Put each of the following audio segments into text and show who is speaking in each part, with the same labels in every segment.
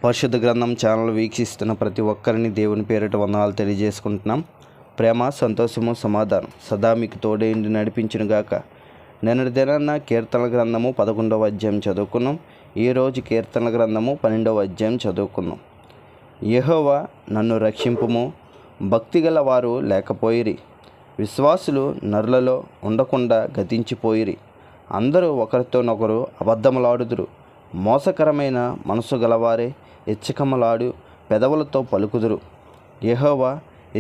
Speaker 1: పరిశుద్ధ గ్రంథం ఛానల్ వీక్షిస్తున్న ప్రతి ఒక్కరిని దేవుని పేరిట వందనాలు తెలియజేసుకుంటున్నాం. ప్రేమ, సంతోషము, సమాధానం సదా మీకు తోడేండి నడిపించును గాక. నిన్నటి దినాన్న కీర్తనల గ్రంథము 11వ అధ్యాయం చదువుకున్నాం. ఈరోజు కీర్తనల గ్రంథము 12వ అధ్యాయం చదువుకున్నాం. యెహోవా నన్ను రక్షింపుము, భక్తిగల వారు లేకపోయిరి, విశ్వాసులు నరులలో ఉండకుండా గతించిపోయిరి. అందరూ ఒకరితోనొకరు అబద్ధములాడుదురు, మోసకరమైన మనసు గలవారే ఇచ్చకములాడు పెదవులతో పలుకుదురు. యెహోవా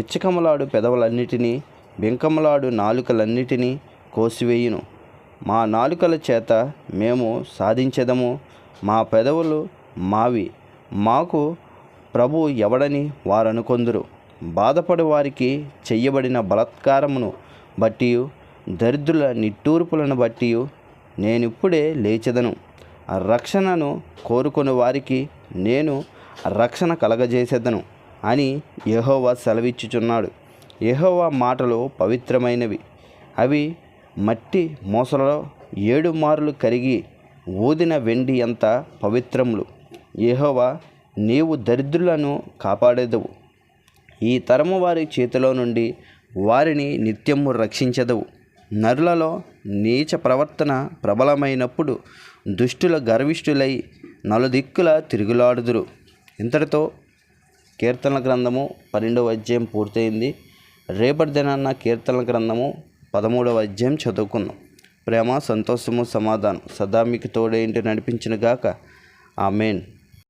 Speaker 1: ఇచ్చకములాడు పెదవులన్నిటినీ, బింకములాడు నాలుకలన్నిటినీ కోసివేయును. మా నాలుకల చేత మేము సాధించెదము, మా పెదవులు మావి, మాకు ప్రభు ఎవడని వారనుకొందురు. బాధపడు వారికి చెయ్యబడిన బలాత్కారమును బట్టి, దరిద్రుల నిట్టూర్పులను బట్టి నేనిప్పుడే లేచెదను. రక్షణను కోరుకొని వారికి నేను రక్షణ కలగజేసేదను అని యెహోవా సెలవిచ్చుచున్నాడు. యెహోవా మాటలు పవిత్రమైనవి, అవి మట్టి మోసలలో 7 మార్లు కరిగి ఊదిన వెండి అంత పవిత్రములు. యెహోవా, నీవు దరిద్రులను కాపాడేదవు, ఈ తరము వారి చేతిలో నుండి వారిని నిత్యము రక్షించెదవు. నరులలో నీచ ప్రవర్తన ప్రబలమైనప్పుడు దుష్టుల గర్విష్ఠులై నలుదిక్కుల తిరుగులాడుదురు. ఇంతటితో కీర్తనల గ్రంథము 12వ అధ్యాయం పూర్తయింది. రేపటి దినాన్న కీర్తనల గ్రంథము 13వ అధ్యాయం చదువుకున్నాం. ప్రేమ, సంతోషము, సమాధానం సదా మీకు తోడేంటి నడిపించును గాక. ఆమేన్.